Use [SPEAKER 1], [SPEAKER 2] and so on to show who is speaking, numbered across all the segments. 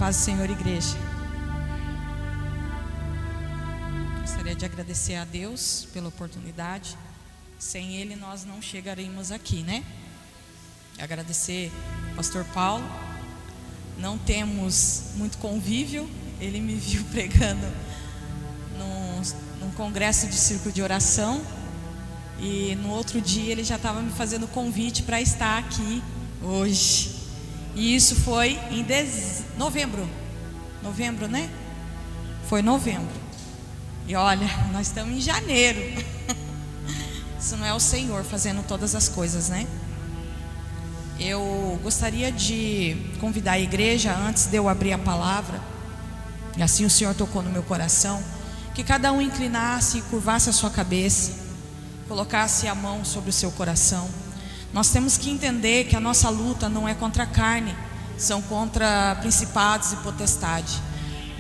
[SPEAKER 1] Paz do Senhor, igreja. Gostaria de agradecer a Deus pela oportunidade. Sem Ele nós não chegaremos aqui, né? Agradecer ao pastor Paulo. Não temos muito convívio. Ele me viu pregando num congresso de círculo de oração. E no outro dia ele já estava me fazendo convite para estar aqui hoje. E isso foi em novembro. Novembro, né? Foi novembro. E olha, nós estamos em janeiro. Isso não é o Senhor fazendo todas as coisas, né? Eu gostaria de convidar a igreja, antes de eu abrir a palavra, e assim o Senhor tocou no meu coração, que cada um inclinasse e curvasse a sua cabeça, colocasse a mão sobre o seu coração. Nós temos que entender que a nossa luta não é contra a carne, são contra principados e potestades.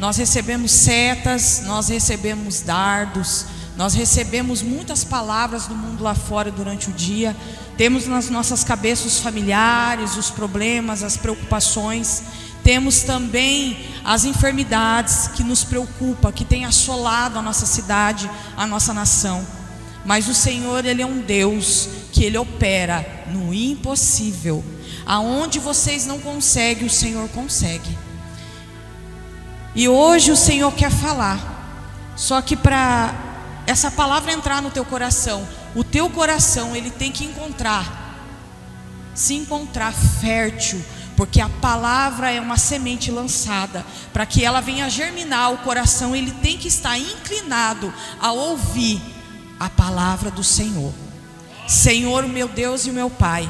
[SPEAKER 1] Nós recebemos setas, nós recebemos dardos, nós recebemos muitas palavras do mundo lá fora durante o dia. Temos nas nossas cabeças os familiares, os problemas, as preocupações. Temos também as enfermidades que nos preocupam, que têm assolado a nossa cidade, a nossa nação. Mas o Senhor, Ele é um Deus que Ele opera no impossível. Aonde vocês não conseguem, o Senhor consegue. E hoje o Senhor quer falar. Só que para essa palavra entrar no teu coração, o teu coração ele tem que se encontrar fértil, porque a palavra é uma semente lançada. Para que ela venha germinar, o coração ele tem que estar inclinado a ouvir a palavra do Senhor. Senhor, o meu Deus e o meu Pai,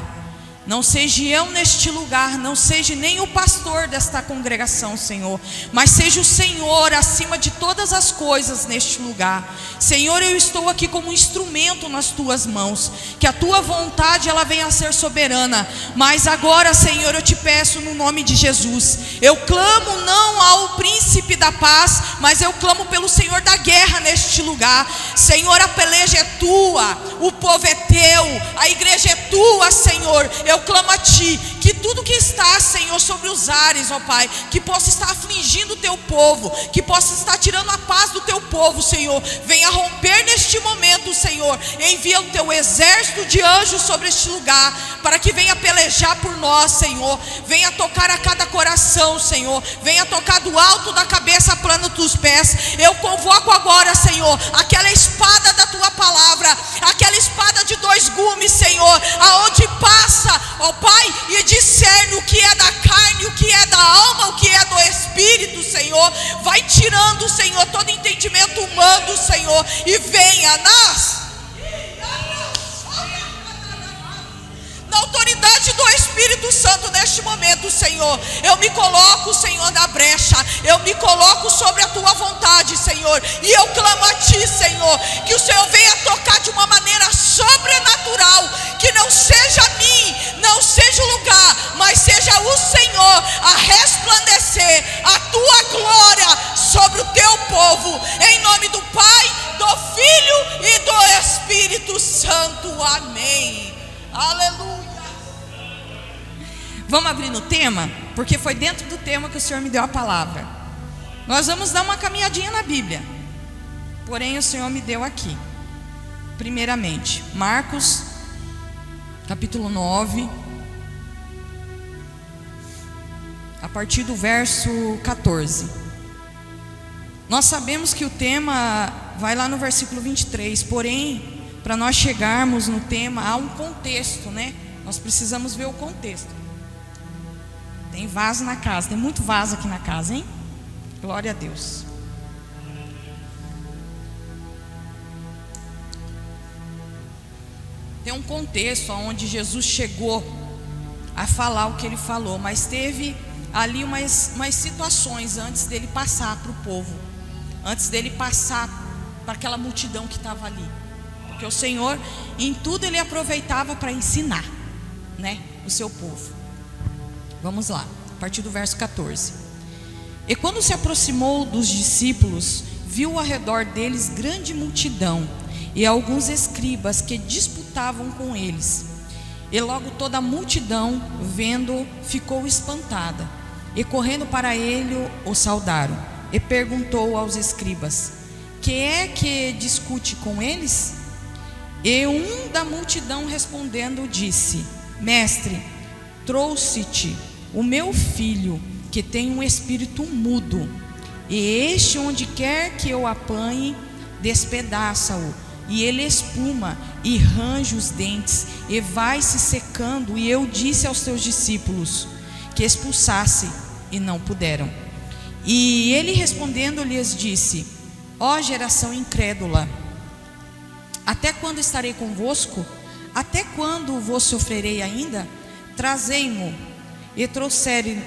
[SPEAKER 1] não seja eu neste lugar, não seja nem o pastor desta congregação, Senhor, mas seja o Senhor acima de todas as coisas neste lugar. Senhor, eu estou aqui como um instrumento nas tuas mãos, que a tua vontade ela venha a ser soberana. Mas agora, Senhor, eu te peço no nome de Jesus, eu clamo não ao príncipe da paz, mas eu clamo pelo Senhor da guerra neste lugar. Senhor, a peleja é tua, o povo é teu, a igreja é tua, Senhor. Eu clamo a Ti, que tudo que está, Senhor, sobre os ares, ó Pai, que possa estar afligindo o Teu povo, que possa estar tirando a paz do Teu povo, Senhor, venha romper neste momento, Senhor. Envia o Teu exército de anjos sobre este lugar, para que venha pelejar por nós, Senhor. Venha tocar a cada coração, Senhor. Venha tocar do alto da cabeça, plano dos pés. Eu convoco agora, Senhor, aquela espada da Tua palavra, aquela espada de dois gumes, Senhor, aonde passa, ó Pai, e discerne o que é da carne, o que é da alma, o que é do espírito, Senhor. Vai tirando, Senhor, todo entendimento humano, Senhor, e venha na autoridade do Espírito Santo neste momento, Senhor. Eu me coloco, Senhor, na brecha, eu me coloco sobre a Tua vontade, Senhor, e eu clamo a Ti, Senhor, que o Senhor venha tocar de uma maneira sobrenatural, que não seja a mim, não seja o lugar, mas seja o Senhor a resplandecer a Tua glória sobre o Teu povo, em nome do Pai, do Filho e do Espírito Santo, amém. Aleluia. Vamos abrir no tema, porque foi dentro do tema que o Senhor me deu a palavra. Nós vamos dar uma caminhadinha na Bíblia, porém o Senhor me deu aqui. Primeiramente, Marcos, capítulo 9, a partir do verso 14. Nós sabemos que o tema vai lá no versículo 23, porém, para nós chegarmos no tema, há um contexto, né? Nós precisamos ver o contexto. Tem vaso na casa, tem muito vaso aqui na casa, hein? Glória a Deus. Tem um contexto onde Jesus chegou a falar o que Ele falou, mas teve ali umas situações antes dele passar para o povo, antes dele passar para aquela multidão que estava ali. Porque o Senhor, em tudo Ele aproveitava para ensinar, né, o seu povo. Vamos lá, a partir do verso 14. E quando se aproximou dos discípulos, viu ao redor deles grande multidão e alguns escribas que disputavam com eles. E logo toda a multidão, vendo, ficou espantada. E correndo para ele o saudaram. E perguntou aos escribas: que é que discute com eles? E um da multidão respondendo disse: Mestre, trouxe-te o meu filho, que tem um espírito mudo, e este, onde quer que eu apanhe, despedaça-o, e ele espuma e range os dentes, e vai se secando. E eu disse aos teus discípulos que expulsasse, e não puderam. E ele respondendo lhes disse: ó geração incrédula, até quando estarei convosco? Até quando vos sofrerei ainda? Trazei-mo. E trouxeram-lhe.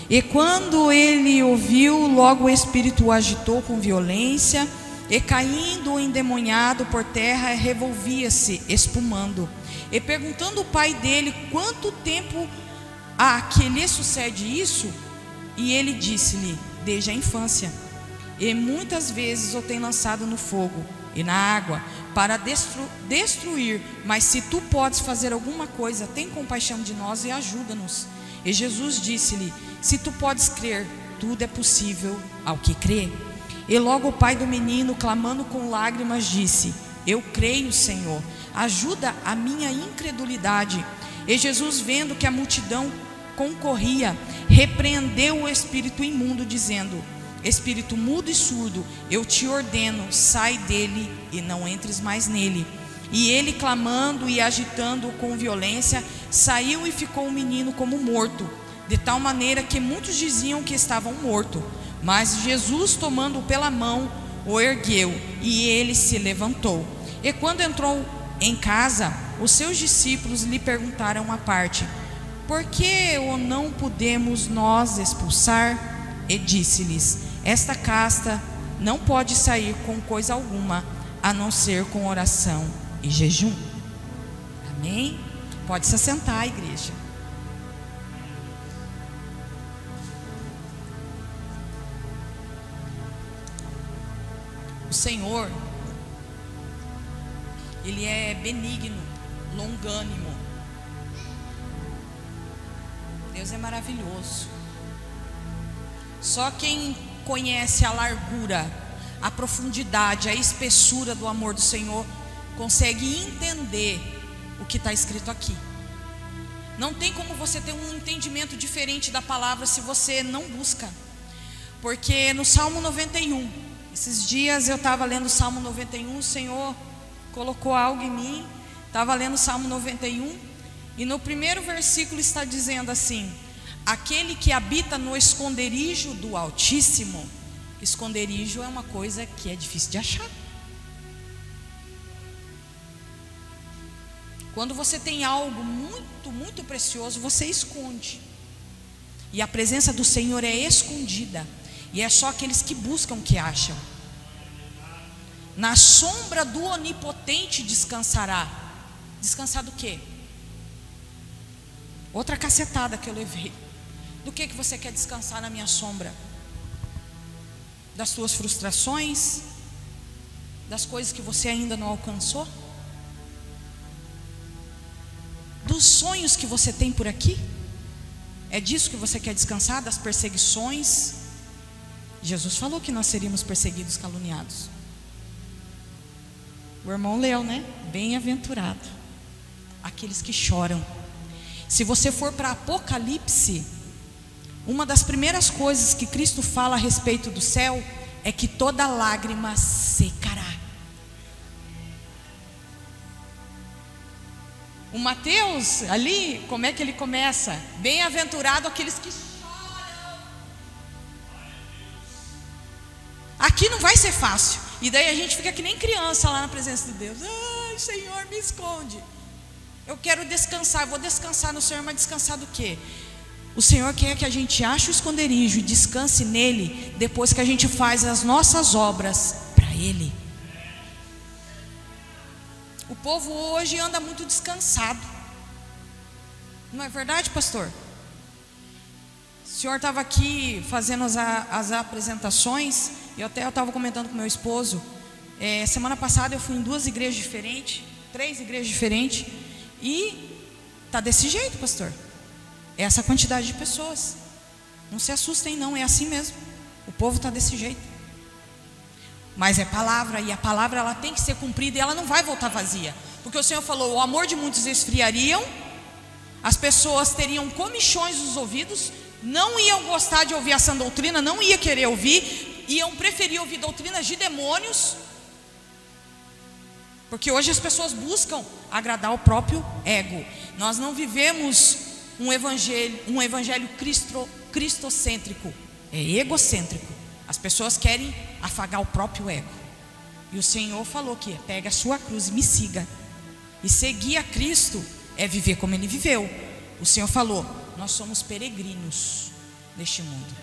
[SPEAKER 1] E quando ele ouviu, logo o espírito o agitou com violência, e caindo endemoniado por terra, revolvia-se, espumando. E perguntando o pai dele quanto tempo há que lhe sucede isso, e ele disse-lhe: desde a infância, e muitas vezes o tem lançado no fogo e na água para destruir, mas se tu podes fazer alguma coisa, tem compaixão de nós e ajuda-nos. E Jesus disse-lhe: se tu podes crer, tudo é possível ao que crê. E logo o pai do menino, clamando com lágrimas, disse: eu creio, Senhor, ajuda a minha incredulidade. E Jesus, vendo que a multidão concorria, repreendeu o espírito imundo, dizendo: espírito mudo e surdo, eu te ordeno, sai dele e não entres mais nele. E ele, clamando e agitando-o com violência, saiu e ficou o menino como morto, de tal maneira que muitos diziam que estavam morto. Mas Jesus, tomando-o pela mão, o ergueu, e ele se levantou. E quando entrou em casa, os seus discípulos lhe perguntaram à parte: por que o não podemos nós expulsar? E disse-lhes: esta casta não pode sair com coisa alguma, a não ser com oração e jejum. Amém? Pode se assentar, igreja. O Senhor, Ele é benigno, longânimo. Deus é maravilhoso. Só quem conhece a largura, a profundidade, a espessura do amor do Senhor consegue entender o que está escrito aqui. Não tem como você ter um entendimento diferente da palavra se você não busca. Porque no Salmo 91, esses dias eu estava lendo o Salmo 91, o Senhor colocou algo em mim. Estava lendo o Salmo 91, e no primeiro versículo está dizendo assim: aquele que habita no esconderijo do Altíssimo. Esconderijo é uma coisa que é difícil de achar. Quando você tem algo muito, muito precioso, você esconde. E a presença do Senhor é escondida, e é só aqueles que buscam que acham. Na sombra do Onipotente descansará. Descansar do quê? Outra cacetada que eu levei. Do que você quer descansar na minha sombra? Das suas frustrações? Das coisas que você ainda não alcançou? Dos sonhos que você tem por aqui? É disso que você quer descansar? Das perseguições? Jesus falou que nós seríamos perseguidos, caluniados. O irmão leu, né? Bem-aventurado aqueles que choram. Se você for para Apocalipse, uma das primeiras coisas que Cristo fala a respeito do céu é que toda lágrima secará. O Mateus ali, como é que ele começa? Bem-aventurado aqueles que choram. Aqui não vai ser fácil. E daí a gente fica que nem criança lá na presença de Deus. Ai, Senhor, me esconde. Eu quero descansar, eu vou descansar no Senhor, mas descansar do quê? O Senhor quer que a gente ache o esconderijo e descanse nele, depois que a gente faz as nossas obras para Ele. O povo hoje anda muito descansado. Não é verdade, pastor? O senhor estava aqui fazendo as apresentações, e até eu estava comentando com meu esposo. Semana passada eu fui em 2 igrejas diferentes, 3 igrejas diferentes, e tá desse jeito, pastor. É essa quantidade de pessoas. Não se assustem não, é assim mesmo. O povo está desse jeito. Mas é palavra, e a palavra ela tem que ser cumprida, e ela não vai voltar vazia. Porque o Senhor falou, o amor de muitos esfriariam, as pessoas teriam comichões nos ouvidos, não iam gostar de ouvir a sã doutrina, não ia querer ouvir, iam preferir ouvir doutrinas de demônios. Porque hoje as pessoas buscam agradar o próprio ego. Nós não vivemos um evangelho cristocêntrico, é egocêntrico. As pessoas querem afagar o próprio ego. E o Senhor falou que pega a sua cruz e me siga. E seguir a Cristo é viver como Ele viveu. O Senhor falou, nós somos peregrinos neste mundo.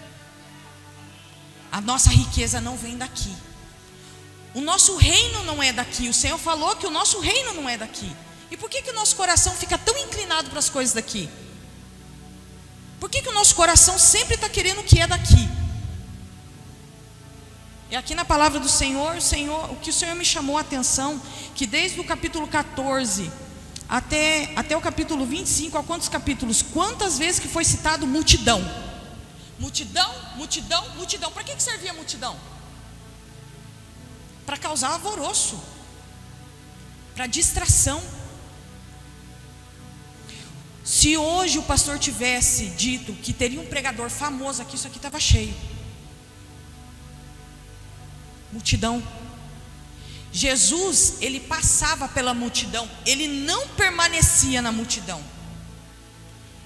[SPEAKER 1] A nossa riqueza não vem daqui. O nosso reino não é daqui. O Senhor falou que o nosso reino não é daqui. E por que o nosso coração fica tão inclinado para as coisas daqui? Por que o nosso coração sempre está querendo o que é daqui? E aqui na palavra do Senhor, o que o Senhor me chamou a atenção, que desde o capítulo 14 até o capítulo 25, a quantos capítulos? Quantas vezes que foi citado multidão? Multidão, multidão, multidão. Para que servia a multidão? Para causar alvoroço, para distração. Se hoje o pastor tivesse dito que teria um pregador famoso aqui, isso aqui estava cheio. Multidão. Jesus, ele passava pela multidão, ele não permanecia na multidão.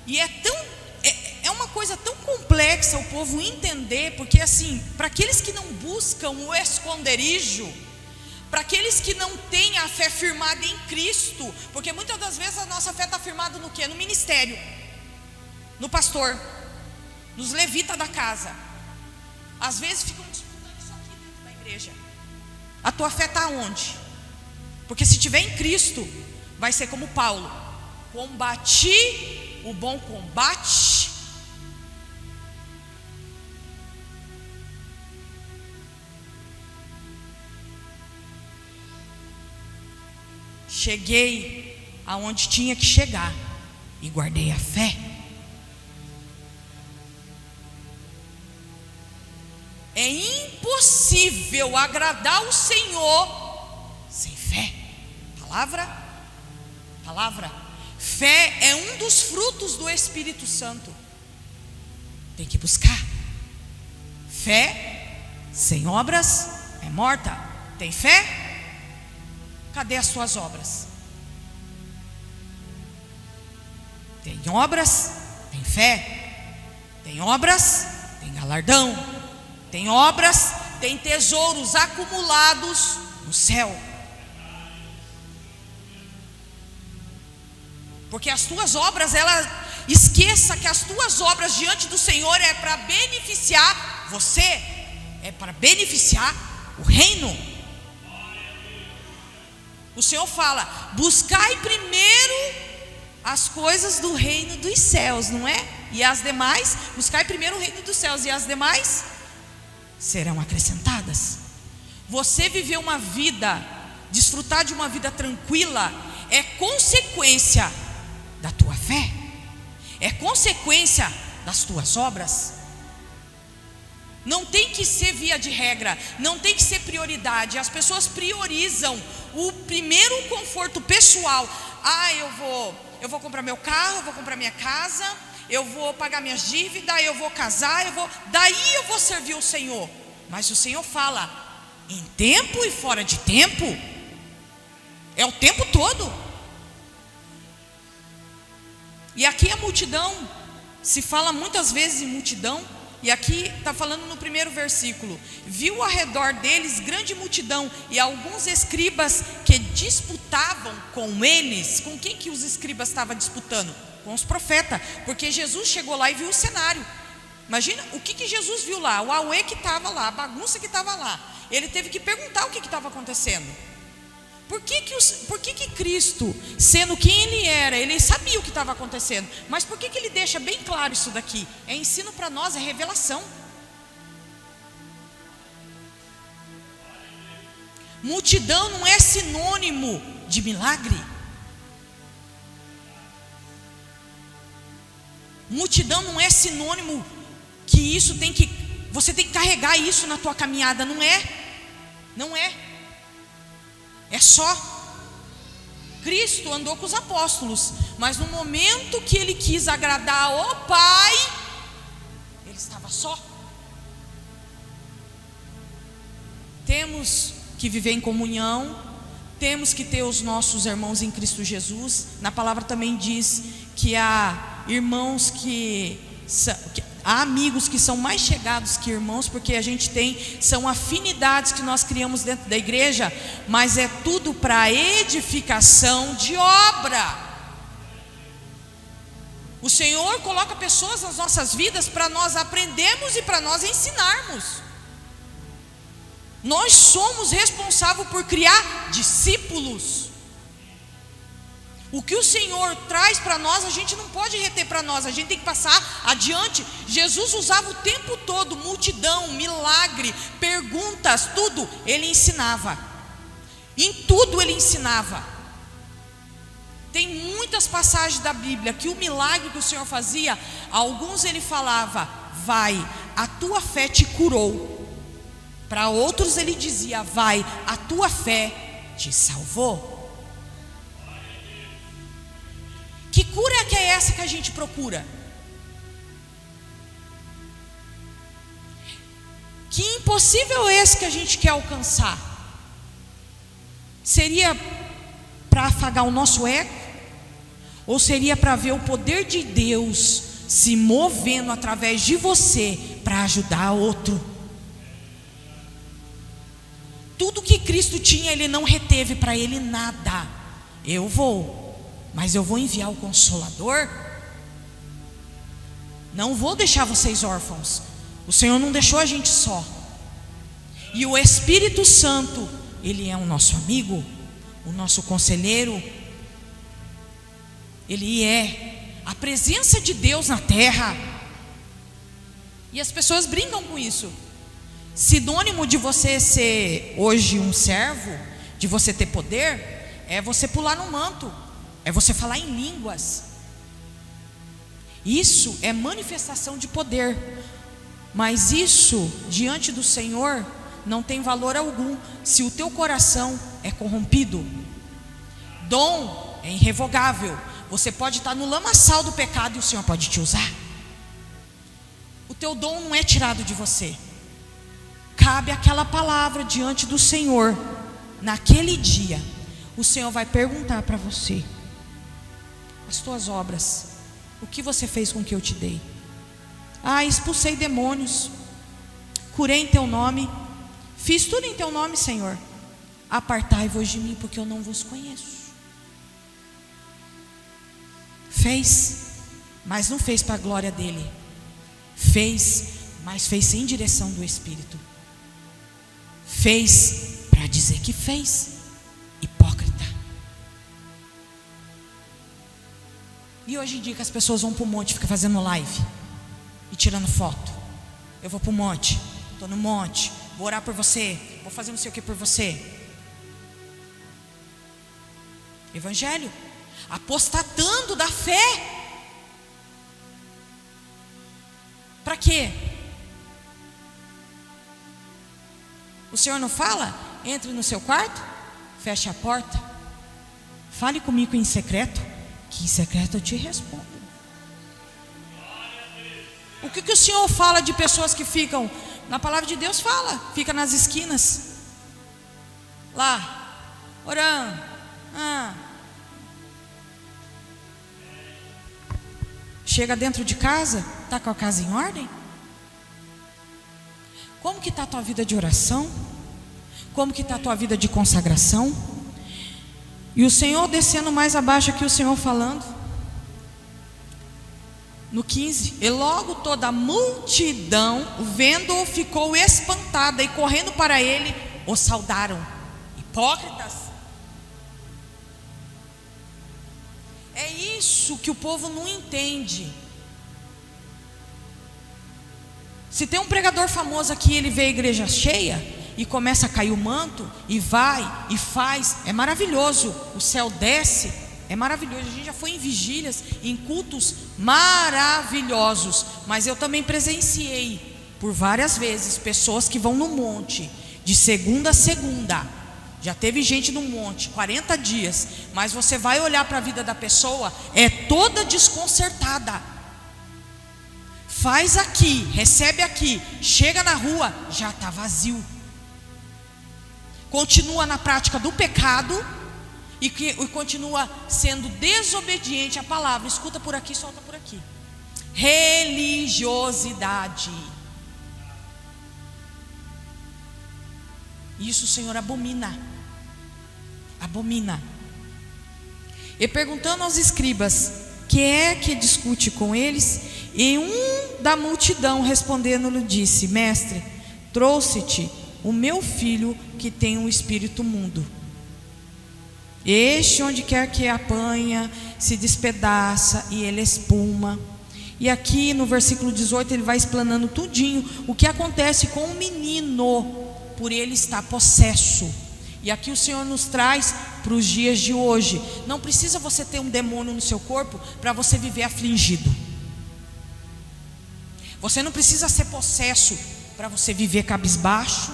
[SPEAKER 1] E é uma coisa tão complexa o povo entender, porque assim, para aqueles que não buscam o esconderijo, para aqueles que não têm a fé firmada em Cristo, porque muitas das vezes a nossa fé está firmada no quê? No ministério, no pastor, nos levitas da casa. Às vezes ficam disputando isso aqui dentro da igreja. A tua fé está onde? Porque se tiver em Cristo, vai ser como Paulo: combati o bom combate. Cheguei aonde tinha que chegar e guardei a fé. É impossível agradar o Senhor sem fé. Palavra. Fé é um dos frutos do Espírito Santo. Tem que buscar. Fé sem obras é morta. Tem fé? Cadê as suas obras? Tem obras, tem fé. Tem obras, tem galardão. Tem obras, tem tesouros acumulados no céu. Porque as tuas obras, esqueça que as tuas obras diante do Senhor é para beneficiar você, é para beneficiar o reino. O Senhor fala: buscai primeiro as coisas do reino dos céus, não é? E as demais, buscai primeiro o reino dos céus, e as demais serão acrescentadas. Você viver uma vida, desfrutar de uma vida tranquila, é consequência da tua fé, é consequência das tuas obras. Não tem que ser via de regra, não tem que ser prioridade. As pessoas priorizam o primeiro conforto pessoal. Eu vou comprar meu carro, eu vou comprar minha casa, eu vou pagar minhas dívidas, eu vou casar, daí eu vou servir o Senhor. Mas o Senhor fala, em tempo e fora de tempo, é o tempo todo. E aqui a multidão, se fala muitas vezes em multidão, e aqui está falando no primeiro versículo: viu ao redor deles grande multidão e alguns escribas que disputavam com eles. Com quem que os escribas estavam disputando? Com os profetas, porque Jesus chegou lá e viu o cenário. Imagina o que Jesus viu lá, o auê que estava lá, a bagunça que estava lá. Ele teve que perguntar o que estava acontecendo. Por que Cristo, sendo quem Ele era, Ele sabia o que estava acontecendo, mas por que Ele deixa bem claro isso daqui? É ensino para nós, é revelação. Multidão não é sinônimo de milagre. Multidão não é sinônimo que isso você tem que carregar isso na tua caminhada. Não é. Não é. É só. Cristo andou com os apóstolos, mas no momento que ele quis agradar o Pai, ele estava só. Temos que viver em comunhão, temos que ter os nossos irmãos em Cristo Jesus. Na palavra também diz que há irmãos há amigos que são mais chegados que irmãos, porque a gente são afinidades que nós criamos dentro da igreja, mas é tudo para edificação de obra. O Senhor coloca pessoas nas nossas vidas para nós aprendermos e para nós ensinarmos. Nós somos responsáveis por criar discípulos. O que o Senhor traz para nós, a gente não pode reter para nós, a gente tem que passar adiante. Jesus usava o tempo todo multidão, milagre, perguntas, tudo, ele ensinava. Em tudo ele ensinava. Tem muitas passagens da Bíblia que o milagre que o Senhor fazia, alguns ele falava: vai, a tua fé te curou. Para outros ele dizia: vai, a tua fé te salvou. Que cura que é essa que a gente procura? Que impossível é esse que a gente quer alcançar? Seria para afagar o nosso ego? Ou seria para ver o poder de Deus se movendo através de você para ajudar outro? Tudo que Cristo tinha, ele não reteve para ele nada. Mas eu vou enviar o Consolador. Não vou deixar vocês órfãos. O Senhor não deixou a gente só. E o Espírito Santo, ele é o nosso amigo, o nosso conselheiro. Ele é a presença de Deus na terra. E as pessoas brincam com isso. Sinônimo de você ser hoje um servo, de você ter poder, é você pular no manto, é você falar em línguas. Isso é manifestação de poder. Mas isso, diante do Senhor, não tem valor algum se o teu coração é corrompido. Dom é irrevogável. Você pode estar no lamaçal do pecado e o Senhor pode te usar. O teu dom não é tirado de você. Cabe aquela palavra diante do Senhor. Naquele dia, o Senhor vai perguntar para você: as tuas obras, o que você fez com o que eu te dei? Expulsei demônios, curei em teu nome, fiz tudo em teu nome, Senhor. Apartai-vos de mim, porque eu não vos conheço. Fez, mas não fez para a glória dele. Fez, mas fez sem direção do Espírito. Fez para dizer que fez. Hipócrita. E hoje em dia que as pessoas vão para o monte, ficam fazendo live e tirando foto. Eu vou para o monte, estou no monte, vou orar por você, vou fazer não sei o que por você. Evangelho, apostatando da fé. Para quê? O Senhor não fala? Entre no seu quarto, feche a porta, fale comigo em secreto, que em secreto eu te respondo. O que o Senhor fala de pessoas que ficam, na palavra de Deus fala, fica nas esquinas, lá, orando, chega dentro de casa, está com a casa em ordem? Como que está a tua vida de oração? Como que está a tua vida de consagração? E o Senhor descendo mais abaixo aqui, o Senhor falando no 15: e logo toda a multidão, vendo-o, ficou espantada, e correndo para ele, o saudaram. Hipócritas. É isso que o povo não entende. Se tem um pregador famoso aqui, ele vê a igreja cheia e começa a cair o manto, e vai e faz, é maravilhoso. O céu desce, é maravilhoso. A gente já foi em vigílias, em cultos maravilhosos, mas eu também presenciei por várias vezes pessoas que vão no monte de segunda a segunda. Já teve gente no monte 40 dias, mas você vai olhar para a vida da pessoa, é toda desconcertada. Faz aqui, recebe aqui, chega na rua, já está vazio. Continua na prática do pecado e continua sendo desobediente à palavra. Escuta por aqui, solta por aqui. Religiosidade. Isso o Senhor abomina. Abomina. E perguntando aos escribas, que é que discute com eles? E um da multidão respondendo-lhe disse: Mestre, trouxe-te o meu filho que tem um espírito mudo. Este, onde quer que apanha, se despedaça e ele espuma. E aqui no versículo 18 ele vai explanando tudinho o que acontece com o menino, por ele estar possesso. E aqui o Senhor nos traz para os dias de hoje. Não precisa você ter um demônio no seu corpo para você viver afligido. Você não precisa ser possesso para você viver cabisbaixo,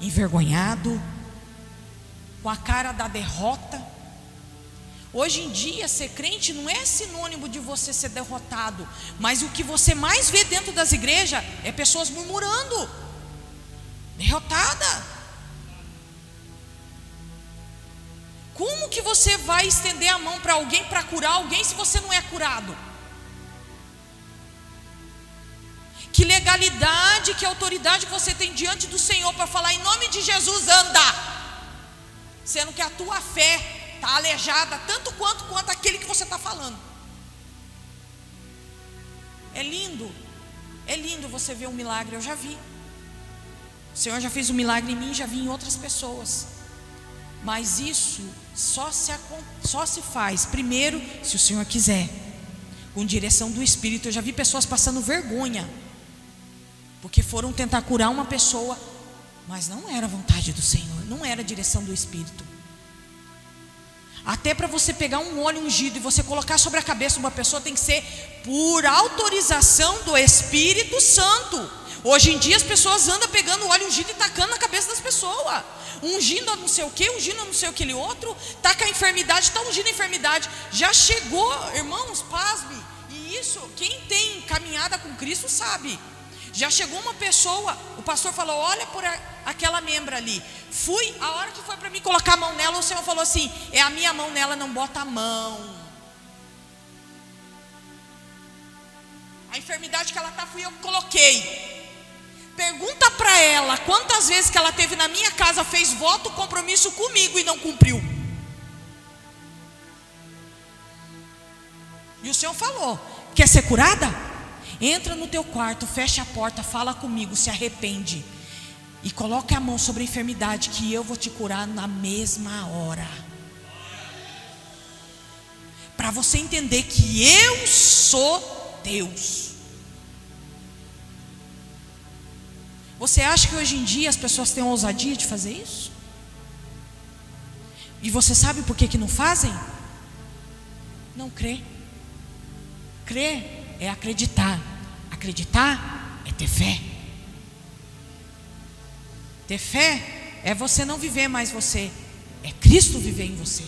[SPEAKER 1] envergonhado, com a cara da derrota. Hoje em dia ser crente não é sinônimo de você ser derrotado, mas o que você mais vê dentro das igrejas é pessoas murmurando, derrotada. Como que você vai estender a mão para alguém, para curar alguém, se você não é curado? Que legalidade, que autoridade você tem diante do Senhor para falar em nome de Jesus, anda, sendo que a tua fé está aleijada tanto quanto aquele que você está falando. É lindo você ver um milagre. Eu já vi, o Senhor já fez um milagre em mim, já vi em outras pessoas. Mas isso só se faz primeiro se o Senhor quiser, com direção do Espírito. Eu já vi pessoas passando vergonha porque foram tentar curar uma pessoa, mas não era vontade do Senhor, não era direção do Espírito. Até para você pegar um óleo ungido e você colocar sobre a cabeça de uma pessoa, tem que ser por autorização do Espírito Santo. Hoje em dia as pessoas andam pegando óleo ungido e tacando na cabeça das pessoas, ungindo a não sei o que, ungindo a não sei aquele outro, taca a enfermidade, está ungindo a enfermidade. Já chegou, irmãos, pasme. E isso, quem tem caminhada com Cristo sabe. Já chegou uma pessoa, o pastor falou: olha por aquela membra ali. Fui, a hora que foi para mim colocar a mão nela, o Senhor falou assim: é a minha mão nela, não bota a mão. A enfermidade que ela está, fui eu que coloquei. Pergunta para ela quantas vezes que ela teve na minha casa, fez voto, compromisso comigo e não cumpriu. E o Senhor falou: quer ser curada? Entra no teu quarto, fecha a porta, fala comigo, se arrepende e coloca a mão sobre a enfermidade, que eu vou te curar na mesma hora. Para você entender que eu sou Deus. Você acha que hoje em dia as pessoas têm a ousadia de fazer isso? E você sabe por que não fazem? Não crê. Crer é acreditar. Acreditar é ter fé. Ter fé é você não viver mais você, é Cristo viver em você.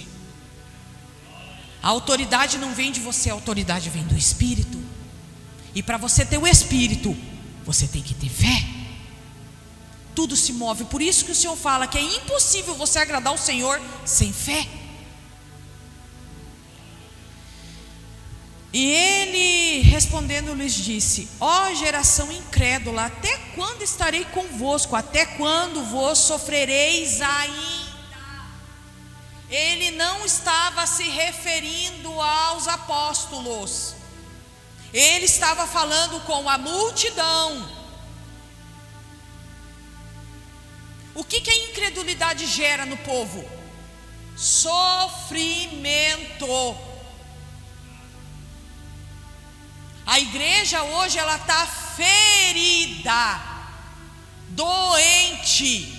[SPEAKER 1] A autoridade não vem de você, a autoridade vem do Espírito. E para você ter o Espírito, você tem que ter fé. Tudo se move. Por isso que o Senhor fala que é impossível você agradar o Senhor sem fé. E ele respondendo lhes disse: ó geração incrédula, até quando estarei convosco? Até quando vos sofrereis ainda? Ele não estava se referindo aos apóstolos, ele estava falando com a multidão. O que a incredulidade gera no povo? Sofrimento. A igreja hoje ela está ferida, doente.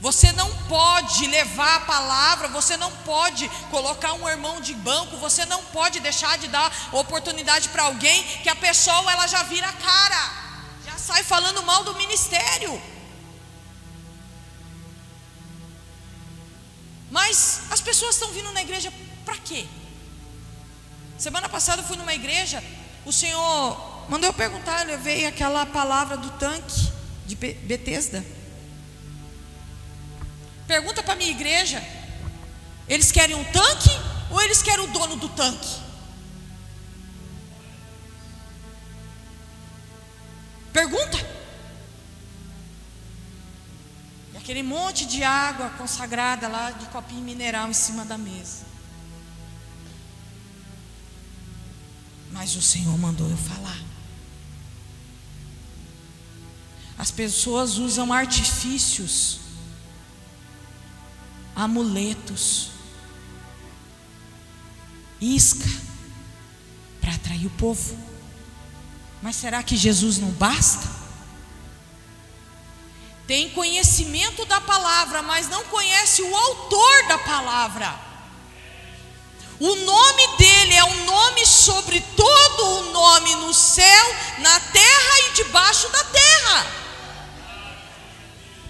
[SPEAKER 1] Você não pode levar a palavra, você não pode colocar um irmão de banco, você não pode deixar de dar oportunidade para alguém que a pessoa ela já vira a cara, já sai falando mal do ministério. Mas as pessoas estão vindo na igreja para quê? Semana passada eu fui numa igreja, o Senhor mandou eu perguntar, eu levei aquela palavra do tanque de Betesda. Pergunta para a minha igreja: eles querem um tanque ou eles querem o dono do tanque? Pergunta. E aquele monte de água consagrada lá, de copinho mineral em cima da mesa. Mas o Senhor mandou eu falar. As pessoas usam artifícios, amuletos, isca para atrair o povo. Mas será que Jesus não basta? Tem conhecimento da palavra, mas não conhece o autor da palavra. O nome dele é um nome sobre todo o nome no céu, na terra e debaixo da terra.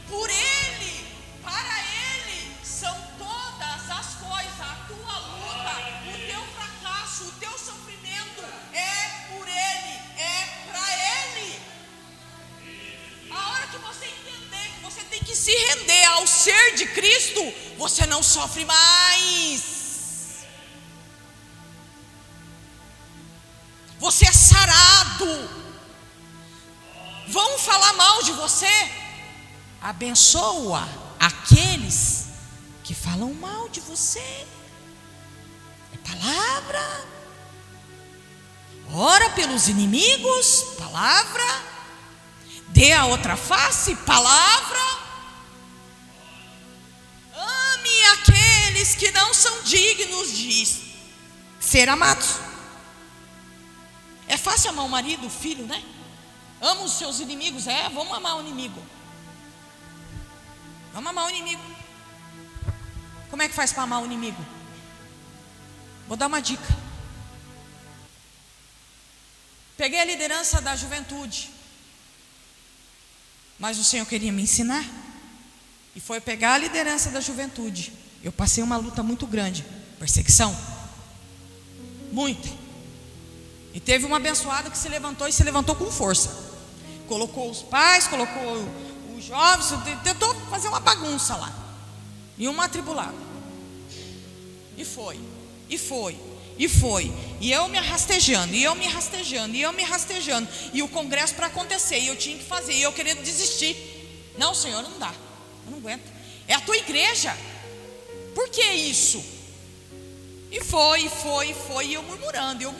[SPEAKER 1] Por ele, para ele, são todas as coisas. A tua luta, o teu fracasso, o teu sofrimento é por ele, é para ele. A hora que você entender que você tem que se render ao ser de Cristo, você não sofre mais. Você é sarado. Vão falar mal de você? Abençoa aqueles que falam mal de você. É palavra. Ora pelos inimigos, palavra. Dê a outra face, palavra. Ame aqueles que não são dignos de ser amados. É fácil amar o marido, o filho, né? Ama os seus inimigos, vamos amar o inimigo. Vamos amar o inimigo. Como é que faz para amar o inimigo? Vou dar uma dica. Peguei a liderança da juventude, mas o Senhor queria me ensinar, e foi pegar a liderança da juventude. Eu passei uma luta muito grande, perseguição, muita. E teve uma abençoada que se levantou, e se levantou com força. Colocou os pais, colocou os jovens, tentou fazer uma bagunça lá. E uma atribulada. E foi. E eu me rastejando, e o congresso para acontecer, e eu tinha que fazer, e eu querendo desistir. Não, Senhor, não dá, eu não aguento. É a tua igreja. Por que isso? E foi, e eu murmurando.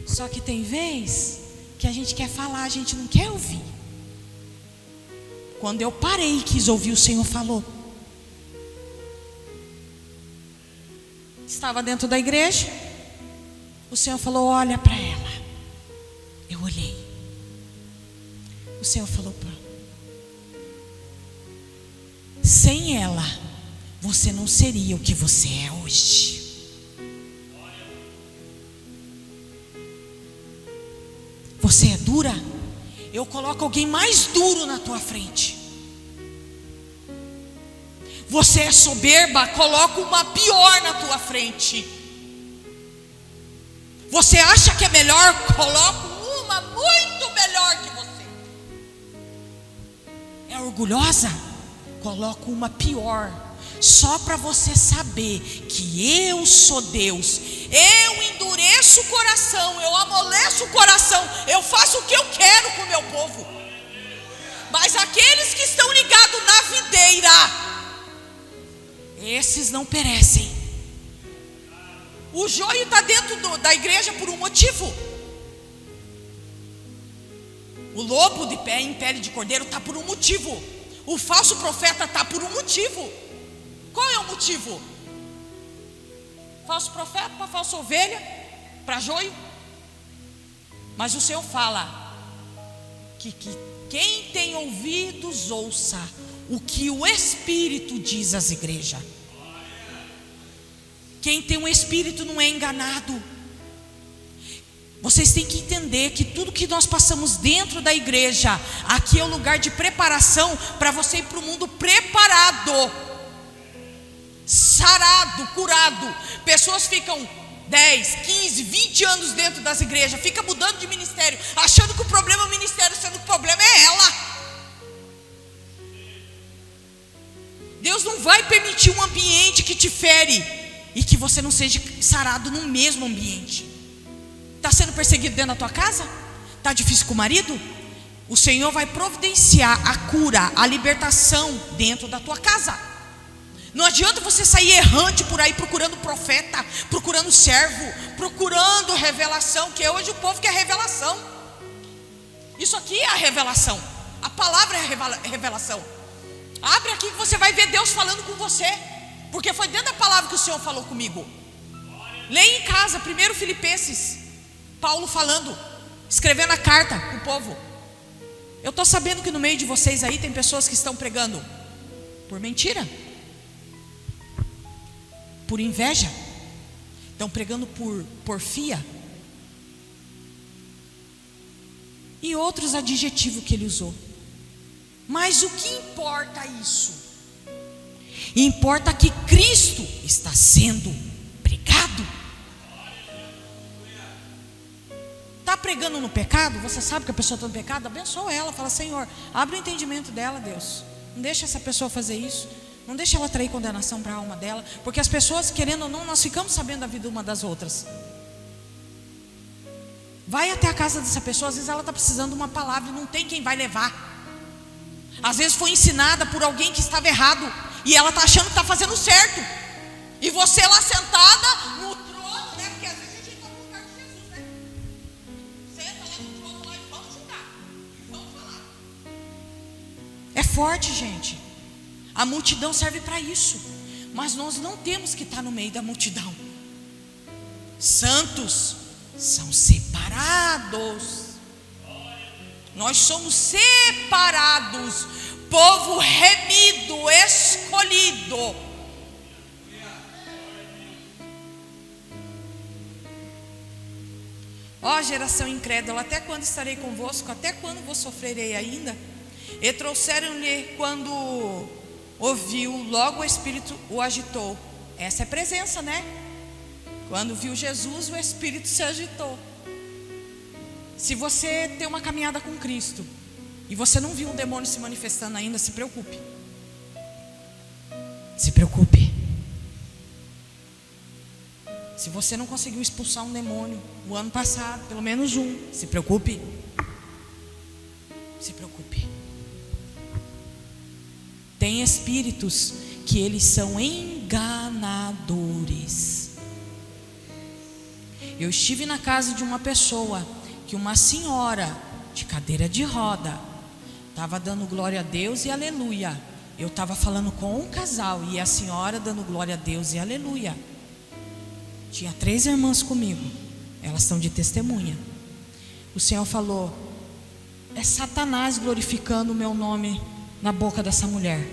[SPEAKER 1] Só que tem vez que a gente quer falar, a gente não quer ouvir. Quando eu parei e quis ouvir, o Senhor falou. Estava dentro da igreja, o Senhor falou: olha para ela. Eu olhei. O Senhor falou: sem ela, você não seria o que você é hoje. Você é dura? Eu coloco alguém mais duro na tua frente. Você é soberba? Coloco uma pior na tua frente. Você acha que é melhor? Coloco uma muito melhor que você. É orgulhosa? Coloco uma pior. Só para você saber que eu sou Deus. Eu endureço o coração, eu amoleço o coração, eu faço o que eu quero com o meu povo. Mas aqueles que estão ligados na videira, esses não perecem. O joio está dentro da igreja por um motivo. O lobo de pé em pele de cordeiro está por um motivo. O falso profeta está por um motivo. Qual é o motivo? Falso profeta para falsa ovelha, para joio. Mas o Senhor fala que quem tem ouvidos ouça o que o Espírito diz às igrejas. Quem tem um Espírito não é enganado. Vocês têm que entender que tudo que nós passamos dentro da igreja, aqui é o lugar de preparação para você ir para o mundo preparado, sarado, curado. Pessoas ficam 10, 15, 20 anos dentro das igrejas, fica mudando de ministério, achando que o problema é o ministério, sendo que o problema é ela. Deus não vai permitir um ambiente que te fere e que você não seja sarado no mesmo ambiente. Está sendo perseguido dentro da tua casa? Está difícil com o marido? O Senhor vai providenciar a cura, a libertação dentro da tua casa. Não adianta você sair errante por aí procurando profeta, procurando servo, procurando revelação, que hoje o povo quer revelação. Isso aqui é a revelação. A palavra é a revelação. Abre aqui que você vai ver Deus falando com você, porque foi dentro da palavra que o Senhor falou comigo. Leia em casa, primeiro Filipenses, Paulo falando, escrevendo a carta para o povo. Eu estou sabendo que no meio de vocês aí tem pessoas que estão pregando por mentira, por inveja, estão pregando por porfia e outros adjetivos que ele usou. Mas o que importa isso? Importa que Cristo está sendo pregado. Está pregando no pecado? Você sabe que a pessoa está no pecado? Abençoa ela, fala: Senhor, abre o entendimento dela, Deus. Não deixa essa pessoa fazer isso. Não deixa ela trair condenação para a alma dela. Porque as pessoas, querendo ou não, nós ficamos sabendo da vida uma das outras. Vai até a casa dessa pessoa, às vezes ela está precisando de uma palavra e não tem quem vai levar. Às vezes foi ensinada por alguém que estava errado e ela está achando que está fazendo certo. E você lá sentada no trono, né? Porque às vezes a gente está no lugar de Jesus, né? Senta lá no trono lá e vamos julgar, vamos falar. É forte, gente. A multidão serve para isso. Mas nós não temos que estar no meio da multidão. Santos são separados. Nós somos separados, povo remido, escolhido. Ó geração incrédula, até quando estarei convosco? Até quando vos sofrerei ainda? E trouxeram-lhe quando ouviu, logo o Espírito o agitou. Essa é presença, né? Quando viu Jesus, o Espírito se agitou. Se você tem uma caminhada com Cristo e você não viu um demônio se manifestando ainda, se preocupe. Se preocupe. Se você não conseguiu expulsar um demônio o ano passado, pelo menos um, se preocupe. Se preocupe. Tem espíritos que eles são enganadores. Eu estive na casa de uma pessoa que uma senhora de cadeira de roda estava dando glória a Deus e aleluia. Eu estava falando com um casal e a senhora dando glória a Deus e aleluia. Tinha 3 irmãs comigo, elas estão de testemunha. O Senhor falou: é Satanás glorificando o meu nome na boca dessa mulher.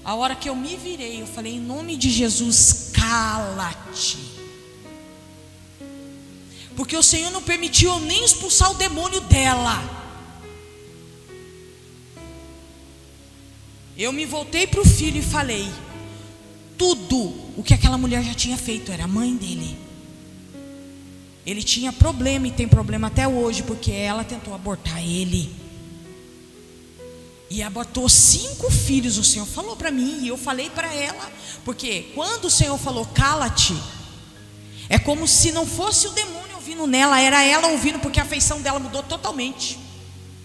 [SPEAKER 1] A hora que eu me virei, eu falei: em nome de Jesus, cala-te. Porque o Senhor não permitiu eu nem expulsar o demônio dela. Eu me voltei para o filho e falei: tudo o que aquela mulher já tinha feito, era a mãe dele. Ele tinha problema e tem problema até hoje, porque ela tentou abortar ele. E abortou 5 filhos, o Senhor falou para mim, e eu falei para ela. Porque quando o Senhor falou cala-te, é como se não fosse o demônio ouvindo nela, era ela ouvindo, porque a afeição dela mudou totalmente.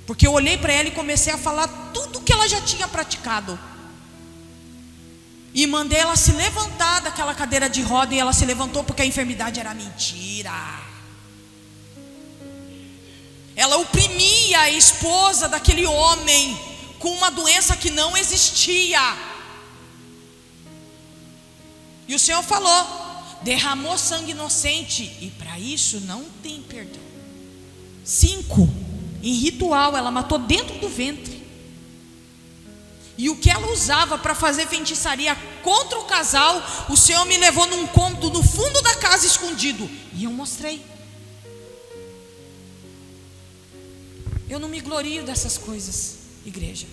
[SPEAKER 1] Porque eu olhei para ela e comecei a falar tudo que ela já tinha praticado. E mandei ela se levantar daquela cadeira de roda, e ela se levantou porque a enfermidade era mentira. Ela oprimia a esposa daquele homem com uma doença que não existia. E o Senhor falou: derramou sangue inocente, e para isso não tem perdão. 5, em ritual, ela matou dentro do ventre. E o que ela usava para fazer feitiçaria contra o casal, o Senhor me levou num cômodo no fundo da casa escondido, e eu mostrei. Eu não me glorio dessas coisas, igreja,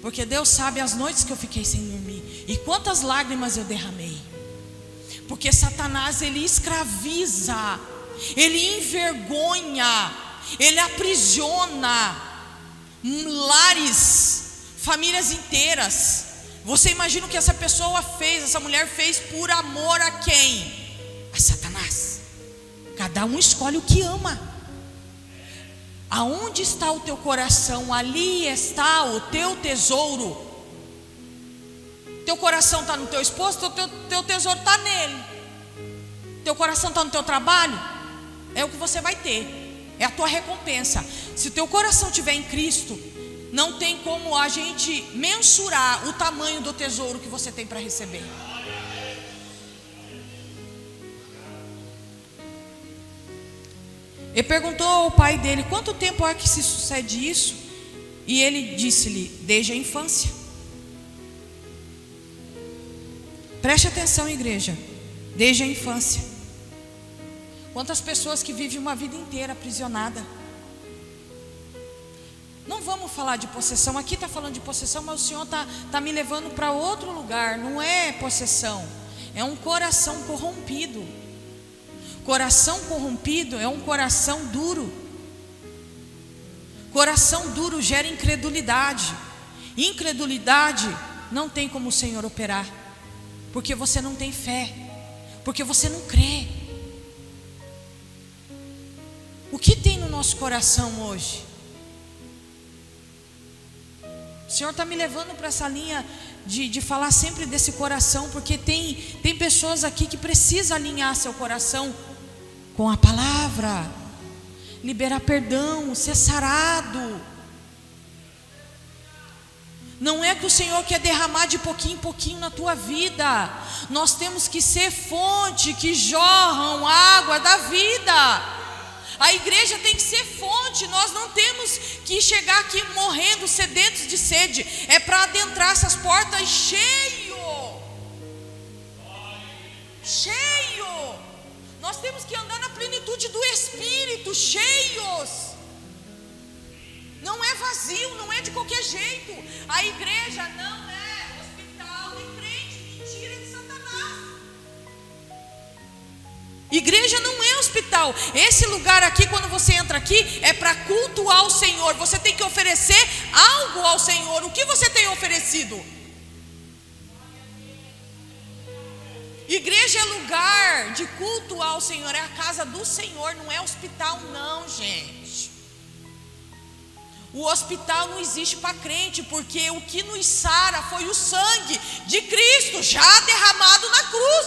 [SPEAKER 1] porque Deus sabe as noites que eu fiquei sem dormir e quantas lágrimas eu derramei. Porque Satanás, ele escraviza, ele envergonha, ele aprisiona lares, famílias inteiras. Você imagina o que essa pessoa fez, essa mulher fez por amor a quem? A Satanás. Cada um escolhe o que ama. Aonde está o teu coração, ali está o teu tesouro. Teu coração está no teu esposo, teu tesouro está nele. Teu coração está no teu trabalho, é o que você vai ter, é a tua recompensa. Se o teu coração estiver em Cristo, não tem como a gente mensurar o tamanho do tesouro que você tem para receber. Ele perguntou ao pai dele: quanto tempo há que se sucede isso? E ele disse-lhe: desde a infância. Preste atenção, igreja, desde a infância. Quantas pessoas que vivem uma vida inteira aprisionada. Não vamos falar de possessão, aqui está falando de possessão, mas o Senhor está me levando para outro lugar. Não é possessão, é um coração corrompido. Coração corrompido é um coração duro. Coração duro gera incredulidade. Incredulidade não tem como o Senhor operar, porque você não tem fé, porque você não crê. O que tem no nosso coração hoje? O Senhor está me levando para essa linha de falar sempre desse coração, porque tem pessoas aqui que precisam alinhar seu coração com a palavra, liberar perdão, ser sarado. Não é que o Senhor quer derramar de pouquinho em pouquinho na tua vida. Nós temos que ser fonte que jorram água da vida. A igreja tem que ser fonte. Nós não temos que chegar aqui morrendo, sedentos de sede. É para adentrar essas portas cheio. Nós temos que andar na plenitude do Espírito, cheios. Não é vazio, não é de qualquer jeito. A igreja não é hospital de crente, mentira de Satanás. Igreja não é hospital. Esse lugar aqui, quando você entra aqui, é para cultuar o Senhor. Você tem que oferecer algo ao Senhor. O que você tem oferecido? Igreja é lugar de culto ao Senhor, é a casa do Senhor, não é hospital não, gente. O hospital não existe para crente, porque o que nos sara foi o sangue de Cristo já derramado na cruz.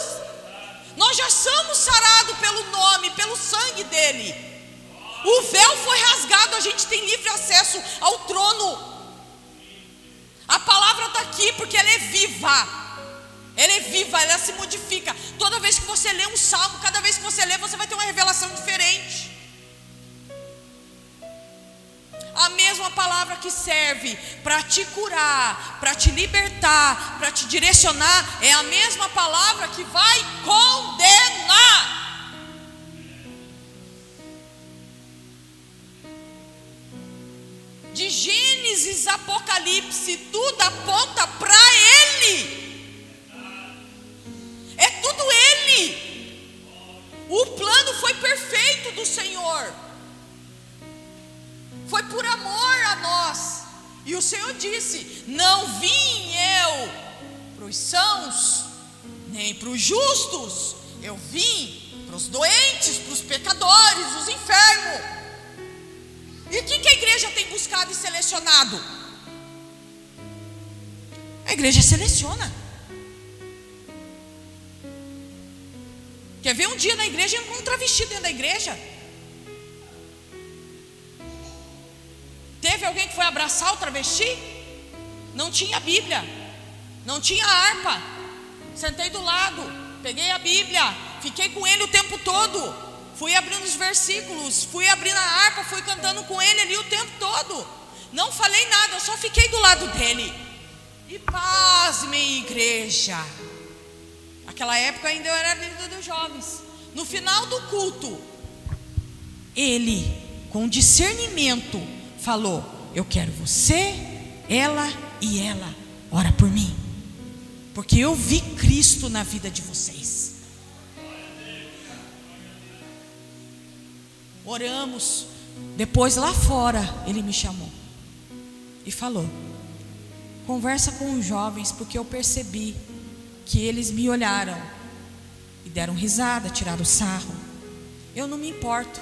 [SPEAKER 1] Nós já somos sarados pelo nome, pelo sangue dele. O véu foi rasgado, a gente tem livre acesso ao trono. A palavra está aqui porque ela é viva. Ela é viva, ela se modifica. Toda vez que você lê um salmo, cada vez que você lê, você vai ter uma revelação diferente. A mesma palavra que serve para te curar, para te libertar, para te direcionar, é a mesma palavra que vai condenar. De Gênesis a Apocalipse, tudo aponta para Ele. É tudo Ele. O plano foi perfeito do Senhor. Foi por amor a nós. E o Senhor disse: não vim eu para os sãos, nem para os justos. Eu vim para os doentes, para os pecadores, os enfermos. E o que a igreja tem buscado e selecionado? A igreja seleciona. Quer ver um dia na igreja e um travesti dentro da igreja? Teve alguém que foi abraçar o travesti? Não tinha Bíblia, não tinha harpa. Sentei do lado, peguei a Bíblia, fiquei com ele o tempo todo. fui abrindo os versículos, fui abrindo a harpa, fui cantando com ele ali o tempo todo. Não falei nada, eu só fiquei do lado dele. E pasmem, igreja. Naquela época ainda eu era líder dos jovens. No final do culto, ele, com discernimento, falou: eu quero você, ela e ela. Ora por mim, porque eu vi Cristo na vida de vocês. Oramos. Depois lá fora ele me chamou e falou: conversa com os jovens, porque eu percebi que eles me olharam e deram risada, tiraram sarro. Eu não me importo,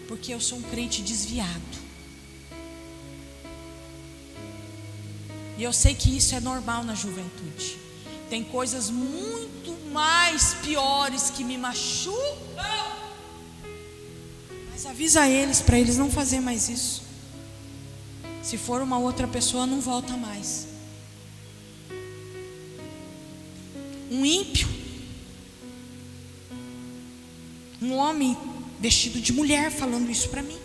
[SPEAKER 1] porque eu sou um crente desviado. E eu sei que isso é normal na juventude. Tem coisas muito mais piores que me machucam. Mas avisa eles, para eles não fazerem mais isso. Se for uma outra pessoa, não volta mais. Um ímpio, um homem vestido de mulher falando isso para mim.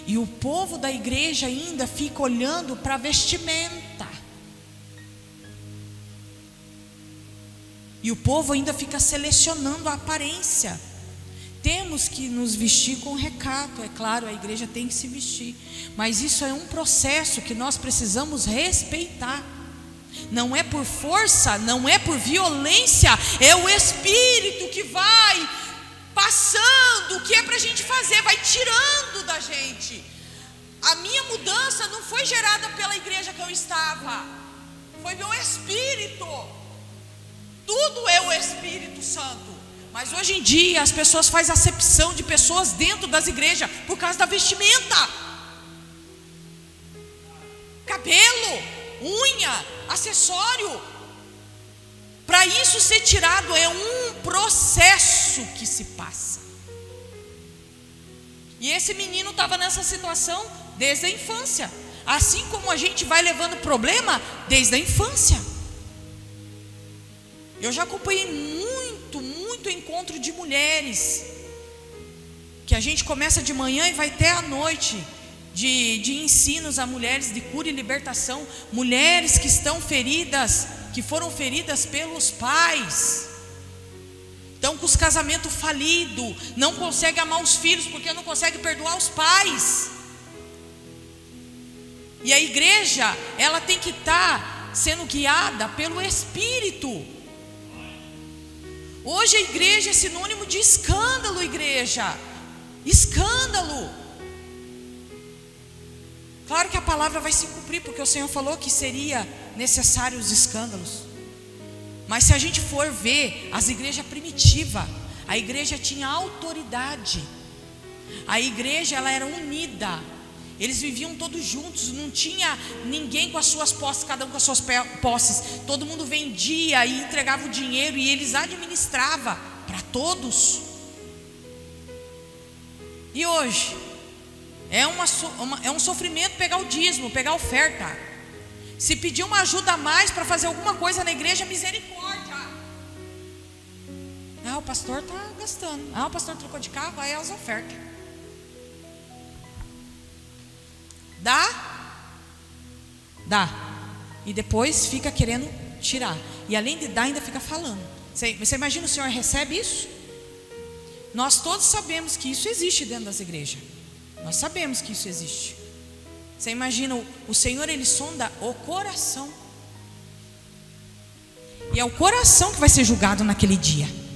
[SPEAKER 1] E o povo da igreja ainda fica olhando para a vestimenta. E o povo ainda fica selecionando a aparência. Temos que nos vestir com recato, é claro, a igreja tem que se vestir. Mas isso é um processo que nós precisamos respeitar. Não é por força, não é por violência, é o Espírito que vai passando o que é para a gente fazer, vai tirando da gente. A minha mudança não foi gerada pela igreja que eu estava, foi meu Espírito. Tudo é o Espírito Santo. Mas hoje em dia as pessoas fazem acepção de pessoas dentro das igrejas por causa da vestimenta, cabelo, unha, acessório. Para isso ser tirado é um processo que se passa. E esse menino estava nessa situação desde a infância. Assim como a gente vai levando problema desde a infância. Eu já acompanhei muito encontro de mulheres, que a gente começa de manhã e vai até à noite, de ensinos a mulheres de cura e libertação. Mulheres que estão feridas, que foram feridas pelos pais, estão com os casamentos falidos, não conseguem amar os filhos porque não conseguem perdoar os pais. E a igreja, ela tem que estar sendo guiada pelo Espírito. Hoje a igreja é sinônimo de escândalo, igreja. Escândalo. Claro que a palavra vai se cumprir, porque o Senhor falou que seria necessário os escândalos. Mas se a gente for ver as igrejas primitivas, a igreja tinha autoridade. A igreja, ela era unida. Eles viviam todos juntos, não tinha ninguém com as suas posses, cada um com as suas posses. Todo mundo vendia e entregava o dinheiro e eles administravam para todos. E hoje é um sofrimento pegar o dízimo, pegar a oferta. Se pedir uma ajuda a mais para fazer alguma coisa na igreja, misericórdia. O pastor está gastando. O pastor trocou de carro, aí é as ofertas. Dá. E depois fica querendo tirar. E além de dar, ainda fica falando. Você imagina, o Senhor recebe isso? Nós todos sabemos que isso existe dentro das igrejas. Nós sabemos que isso existe. Você imagina, o Senhor, Ele sonda o coração. E é o coração que vai ser julgado naquele dia.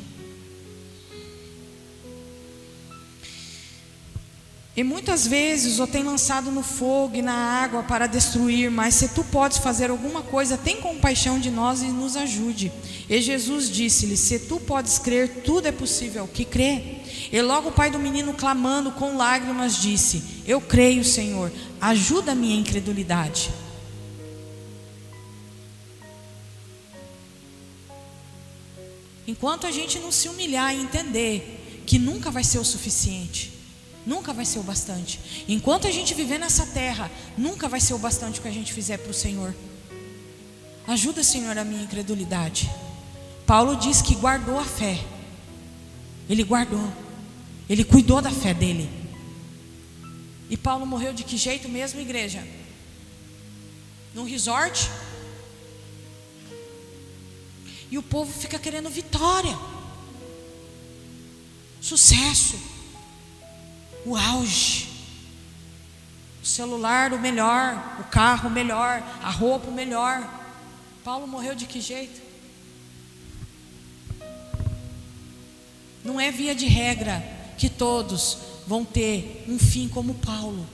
[SPEAKER 1] E muitas vezes o tem lançado no fogo e na água para destruir, mas se tu podes fazer alguma coisa, tem compaixão de nós e nos ajude. E Jesus disse-lhe: se tu podes crer, tudo é possível ao que crê. E logo o pai do menino, clamando com lágrimas, disse: eu creio, Senhor, ajuda a minha incredulidade. Enquanto a gente não se humilhar e entender que nunca vai ser o suficiente, nunca vai ser o bastante. Enquanto a gente viver nessa terra, nunca vai ser o bastante o que a gente fizer para o Senhor. Ajuda, Senhor, a minha incredulidade. Paulo diz que guardou a fé. Ele guardou. Ele cuidou da fé dele. E Paulo morreu de que jeito mesmo, igreja? Num resort. E o povo fica querendo vitória, sucesso, o auge, o celular o melhor, o carro o melhor, a roupa o melhor. Paulo morreu de que jeito? Não é via de regra que todos vão ter um fim como Paulo,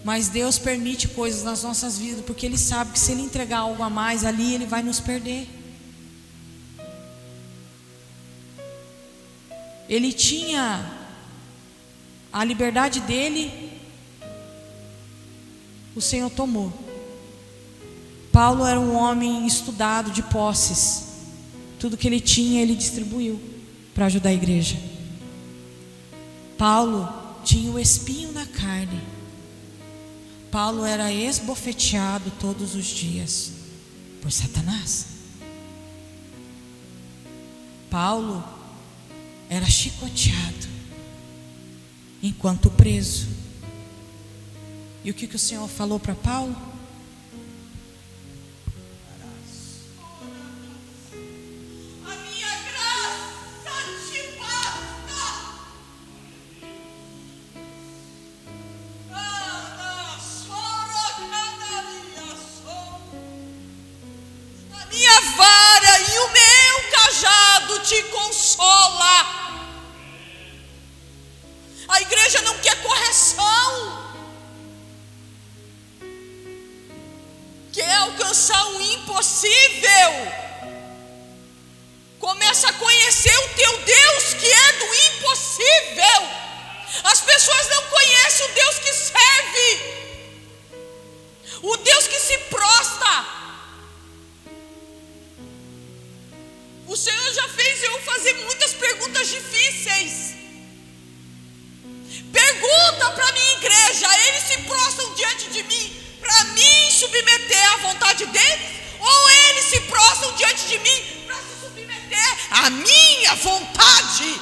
[SPEAKER 1] mas Deus permite coisas nas nossas vidas, porque Ele sabe que se Ele entregar algo a mais ali, Ele vai nos perder. Ele tinha a liberdade dele, o Senhor tomou. Paulo era um homem estudado, de posses. Tudo que ele tinha, ele distribuiu para ajudar a igreja. Paulo tinha o espinho na carne. Paulo era esbofeteado todos os dias por Satanás. Paulo era chicoteado enquanto preso. E o que o Senhor falou para Paulo?
[SPEAKER 2] A minha graça te basta. A minha vara e o meu cajado te consola. A igreja não quer correção, quer alcançar o impossível. Começa a conhecer o teu Deus, que é do impossível. As pessoas não conhecem o Deus que serve, o Deus que se prostra. O Senhor já fez eu fazer muitas perguntas difíceis. Pergunta para a minha igreja: eles se prostram diante de mim para me submeter à vontade deles? Ou eles se prostram diante de mim para se submeter à minha vontade?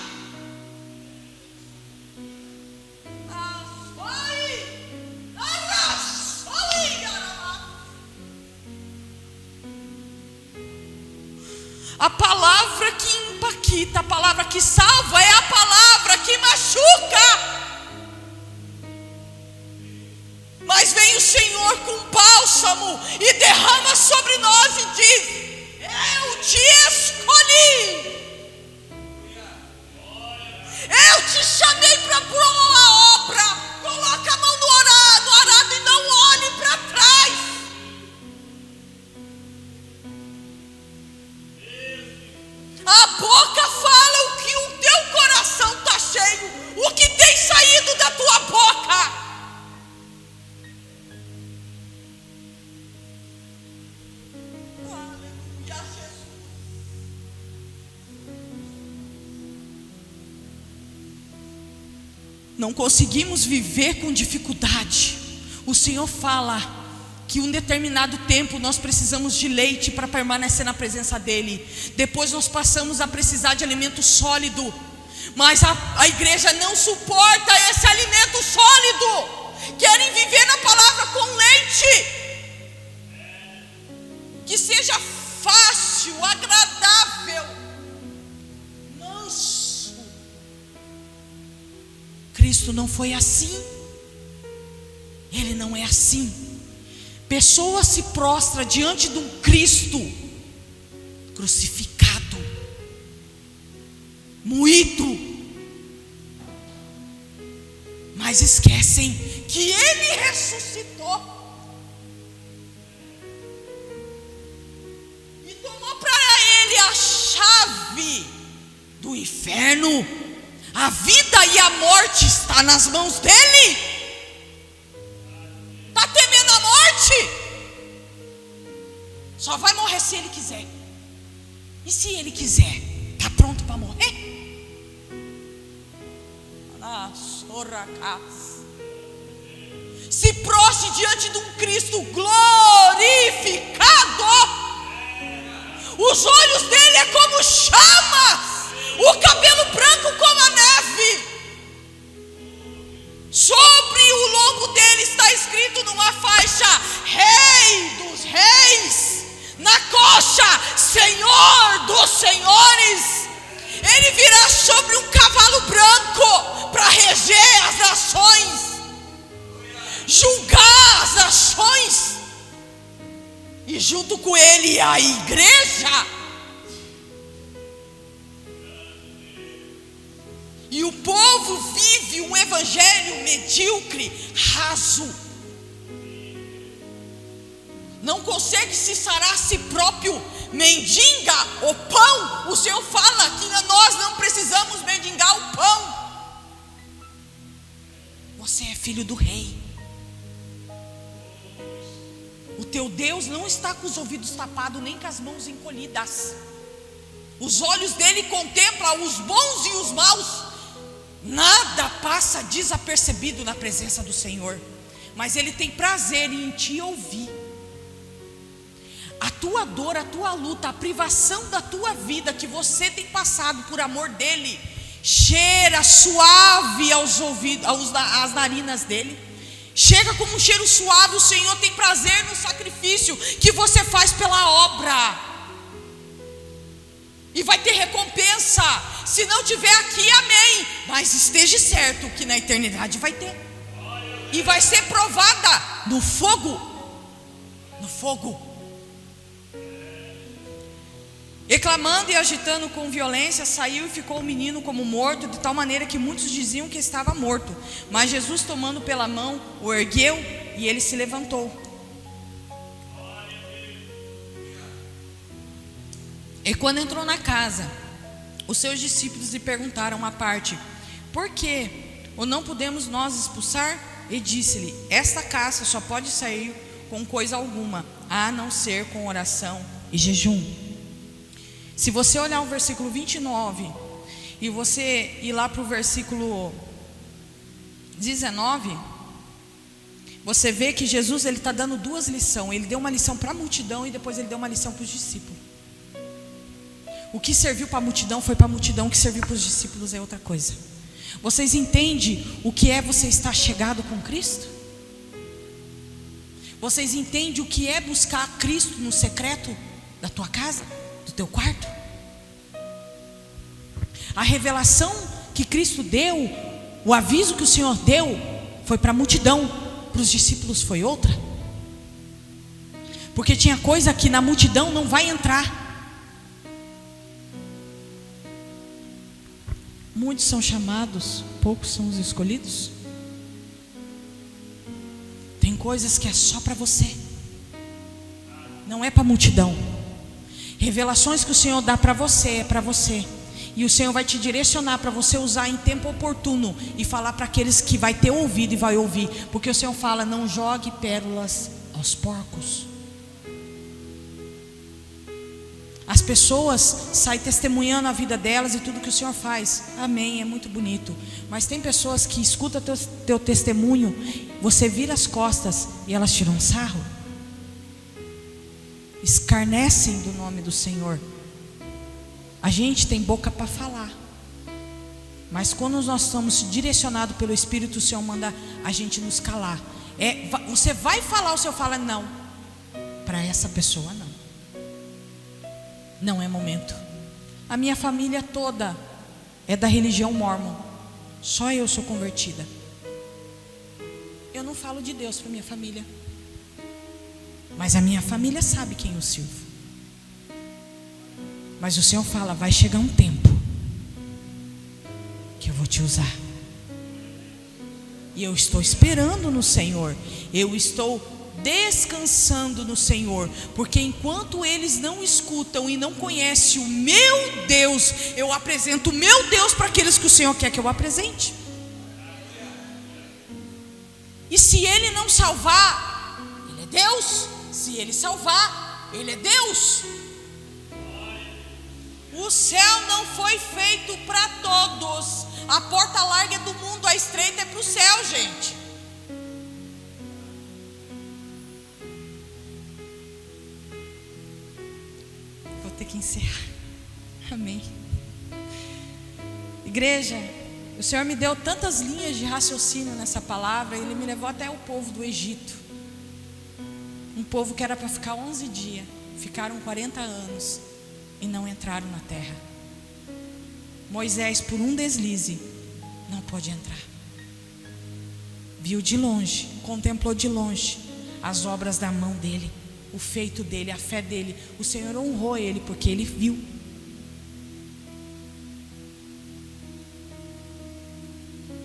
[SPEAKER 2] A palavra que impacta, a palavra que salva, é a palavra que machuca. Mas vem o Senhor com bálsamo e derrama sobre nós e diz: eu te escolhi, eu te chamei para uma obra. Coloca a mão no arado e não olhe para trás. A boca fala o que o teu coração está cheio, o que tem saído da tua boca. Não conseguimos viver com dificuldade. O Senhor fala que um determinado tempo nós precisamos de leite para permanecer na presença dEle. Depois nós passamos a precisar de alimento sólido. Mas a igreja não suporta esse alimento sólido. Querem viver na palavra com leite, que seja fácil, agradável, manso.
[SPEAKER 1] Cristo não foi assim. Ele não é assim. Pessoa se prostra diante de um Cristo crucificado, moído, mas esquecem que Ele ressuscitou
[SPEAKER 2] e tomou para Ele a chave do inferno. A vida e a morte está nas mãos dEle. Está temendo a morte? Só vai morrer se Ele quiser. E se Ele quiser, está pronto para morrer? Se prostre diante de um Cristo glorificado. Os olhos dele é como chamas, o cabelo branco como a neve. senhores. Ele virá sobre um cavalo branco para reger as nações, julgar as nações, e junto com ele a igreja. E o povo vive um evangelho medíocre, raso. Não consegue se sarar a si próprio, mendiga o pão. O Senhor fala que nós não precisamos mendigar o pão. Você é filho do rei. O teu Deus não está com os ouvidos tapados, nem com as mãos encolhidas. Os olhos dele contemplam os bons e os maus. Nada passa desapercebido na presença do Senhor, mas ele tem prazer em te ouvir. A tua dor, a tua luta, a privação da tua vida que você tem passado por amor dele, cheira suave aos ouvidos, às narinas dele. Chega como um cheiro suave. O Senhor tem prazer no sacrifício que você faz pela obra, e vai ter recompensa. Se não tiver aqui, amém, mas esteja certo que na eternidade vai ter, e vai ser provada no fogo. No fogo. E clamando e agitando com violência, saiu e ficou o menino como morto, de tal maneira que muitos diziam que estava morto. Mas Jesus, tomando pela mão, o ergueu, e ele se levantou. E quando entrou na casa, os seus discípulos lhe perguntaram à parte: por que ou não podemos nós expulsar? E disse-lhe: esta casa só pode sair com coisa alguma, a não ser com oração e jejum. Se você olhar o versículo 29 e você ir lá para o versículo 19, você vê que Jesus está dando duas lições. Ele deu uma lição para a multidão e depois ele deu uma lição para os discípulos. O que serviu para a multidão foi para a multidão, o que serviu para os discípulos é outra coisa. Vocês entendem o que é você estar chegado com Cristo? Vocês entendem o que é buscar Cristo no secreto da tua casa, do teu quarto? A revelação que Cristo deu, o aviso que o Senhor deu, foi para a multidão, para os discípulos foi outra. Porque tinha coisa que na multidão não vai entrar. Muitos são chamados, poucos são os escolhidos. Tem coisas que é só para você, não é para a multidão. Revelações que o Senhor dá para você, é para você. E o Senhor vai te direcionar para você usar em tempo oportuno e falar para aqueles que vai ter ouvido e vai ouvir. Porque o Senhor fala: não jogue pérolas aos porcos. As pessoas saem testemunhando a vida delas e tudo que o Senhor faz. Amém, é muito bonito. Mas tem pessoas que escutam teu testemunho, você vira as costas e elas tiram um sarro, escarnecem do nome do Senhor. A gente tem boca para falar, mas quando nós somos direcionados pelo Espírito, o Senhor manda a gente nos calar. Você vai falar, o Senhor fala: não, para essa pessoa não. Não é momento. A minha família toda é da religião mórmon, só eu sou convertida. Eu não falo de Deus para minha família, mas a minha família sabe quem eu sirvo. Mas o Senhor fala: vai chegar um tempo que eu vou te usar. E eu estou esperando no Senhor, eu estou descansando no Senhor, porque enquanto eles não escutam e não conhecem o meu Deus, eu apresento o meu Deus para aqueles que o Senhor quer que eu apresente. E se Ele não salvar, Ele é Deus. Se Ele salvar, Ele é Deus. O céu não foi feito para todos. A porta larga é do mundo, a estreita é para o céu, gente. Vou ter que encerrar. Amém. Igreja, o Senhor me deu tantas linhas de raciocínio nessa palavra. Ele me levou até o povo do Egito. Um povo que era para ficar 11 dias, ficaram 40 anos.
[SPEAKER 1] e não entraram na terra. Moisés, por um deslize, não pôde entrar. Viu de longe, contemplou de longe as obras da mão dele, o feito dele, a fé dele. O Senhor honrou ele porque ele viu.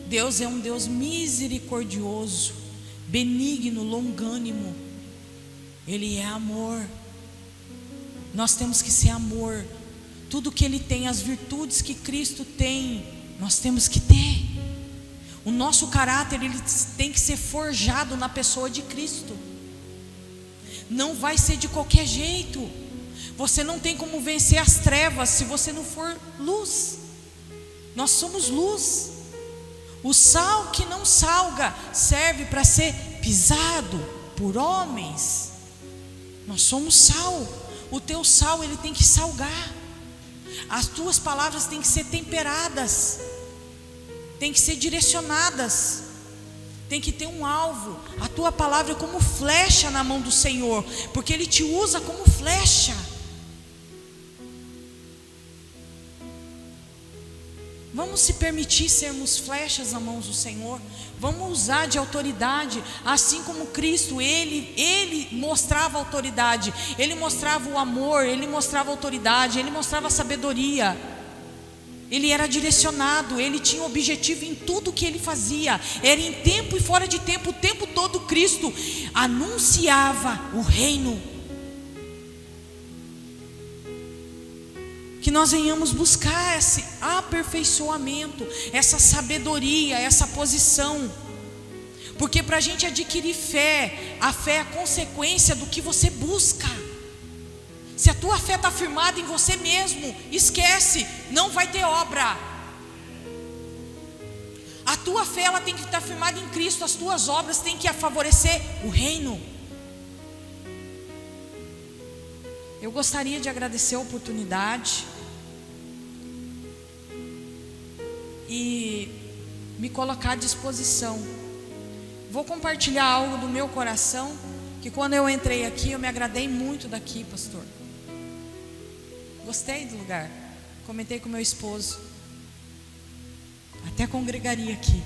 [SPEAKER 1] Deus é um Deus misericordioso, benigno, longânimo. Ele é amor. Nós temos que ser amor. Tudo que Ele tem, as virtudes que Cristo tem, nós temos que ter. O nosso caráter, ele tem que ser forjado na pessoa de Cristo. Não vai ser de qualquer jeito. Você não tem como vencer as trevas se você não for luz. Nós somos luz. O sal que não salga serve para ser pisado por homens. Nós somos sal. O teu sal, ele tem que salgar. As tuas palavras têm que ser temperadas, tem que ser direcionadas, tem que ter um alvo. A tua palavra é como flecha na mão do Senhor, porque Ele te usa como flecha. Vamos se permitir sermos flechas nas mãos do Senhor. Vamos usar de autoridade, assim como Cristo, Ele mostrava autoridade, Ele mostrava o amor, Ele mostrava a autoridade, Ele mostrava a sabedoria. Ele era direcionado, Ele tinha objetivo em tudo que Ele fazia. Era em tempo e fora de tempo, o tempo todo Cristo anunciava o reino. Que nós venhamos buscar esse aperfeiçoamento, essa sabedoria, essa posição. Porque para a gente adquirir fé, a fé é a consequência do que você busca. Se a tua fé está firmada em você mesmo, esquece, não vai ter obra. A tua fé, ela tem que estar firmada em Cristo. As tuas obras têm que favorecer o reino. Eu gostaria de agradecer a oportunidade e me colocar à disposição. Vou compartilhar algo do meu coração, que quando eu entrei aqui, eu me agradei muito daqui, pastor. Gostei do lugar. Comentei com meu esposo. Até congregaria aqui,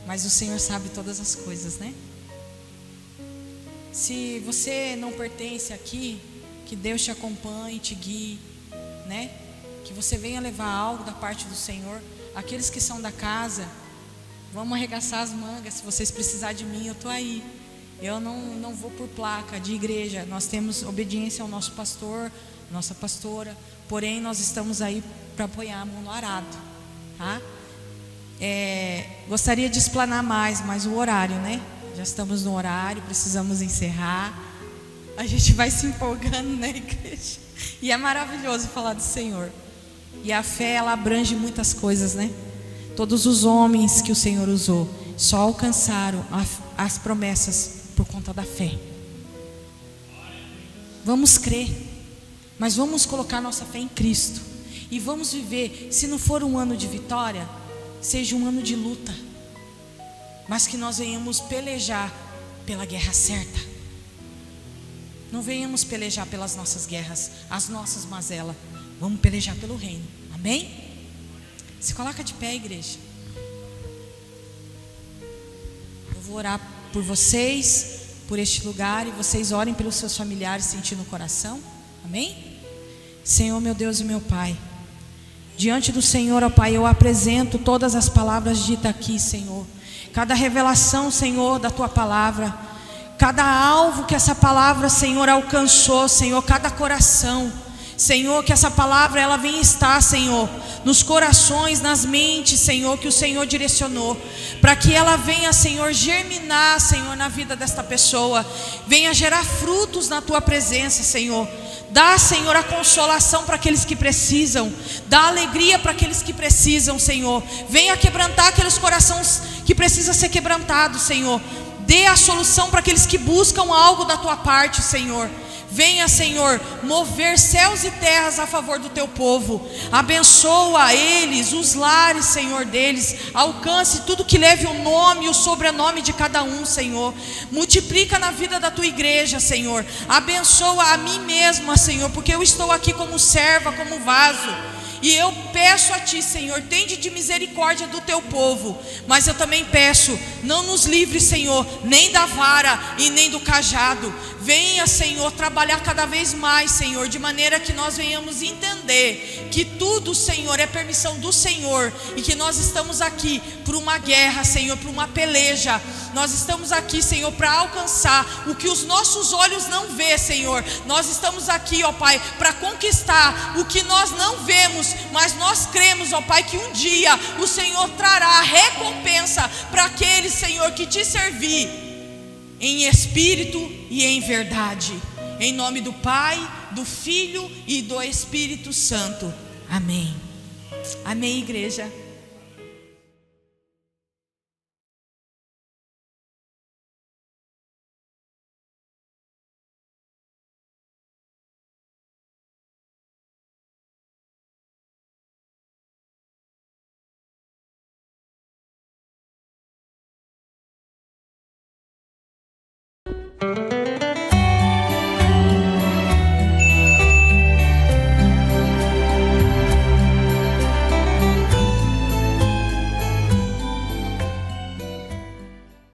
[SPEAKER 1] mas o Senhor sabe todas as coisas, né? Se você não pertence aqui, que Deus te acompanhe, te guie, né? Que você venha levar algo da parte do Senhor. Aqueles que são da casa, vamos arregaçar as mangas. Se vocês precisarem de mim, eu estou aí. Eu não vou por placa de igreja. Nós temos obediência ao nosso pastor, nossa pastora. Porém, nós estamos aí para apoiar a mão no arado, tá? Gostaria de explanar mais, mas o horário, né? Já estamos no horário, precisamos encerrar. A gente vai se empolgando na igreja. E é maravilhoso falar do Senhor. E a fé, ela abrange muitas coisas, né? Todos os homens que o Senhor usou só alcançaram as promessas por conta da fé. Vamos crer, mas vamos colocar nossa fé em Cristo. E vamos viver, se não for um ano de vitória, seja um ano de luta, mas que nós venhamos pelejar pela guerra certa. Não venhamos pelejar pelas nossas guerras, as nossas mazelas. Vamos pelejar pelo reino. Amém? Se coloca de pé, igreja. Eu vou orar por vocês, por este lugar, e vocês orem pelos seus familiares sentindo o coração. Amém? Senhor, meu Deus e meu Pai, diante do Senhor, ó Pai, eu apresento todas as palavras ditas aqui, Senhor. Cada revelação, Senhor, da Tua palavra, cada alvo que essa palavra, Senhor, alcançou, Senhor, cada coração, Senhor, que essa palavra ela venha estar, Senhor, nos corações, nas mentes, Senhor, que o Senhor direcionou, para que ela venha, Senhor, germinar, Senhor, na vida desta pessoa, venha gerar frutos na Tua presença, Senhor. Dá, Senhor, a consolação para aqueles que precisam, dá alegria para aqueles que precisam, Senhor. Venha quebrantar aqueles corações que precisam ser quebrantados, Senhor. Dê a solução para aqueles que buscam algo da Tua parte, Senhor.
[SPEAKER 2] Venha, Senhor, mover céus e terras a favor do teu povo. Abençoa eles, os lares, Senhor, deles. Alcance tudo que leve o nome e o sobrenome de cada um, Senhor. Multiplica na vida da tua igreja, Senhor. Abençoa a mim mesma, Senhor, porque eu estou aqui como serva, como vaso. E eu peço a Ti, Senhor, tende de misericórdia do Teu povo. Mas eu também peço, não nos livre, Senhor, nem da vara e nem do cajado. Venha, Senhor, trabalhar cada vez mais, Senhor, de maneira que nós venhamos entender que tudo, Senhor, é permissão do Senhor. E que nós estamos aqui por uma guerra, Senhor, por uma peleja. Nós estamos aqui, Senhor, para alcançar o que os nossos olhos não vê, Senhor. Nós estamos aqui, ó Pai, para conquistar o que nós não vemos, mas nós cremos, ó Pai, que um dia o Senhor trará recompensa para aqueles, Senhor, que Te servir em espírito e em verdade. Em nome do Pai, do Filho e do Espírito Santo. Amém. Amém, igreja.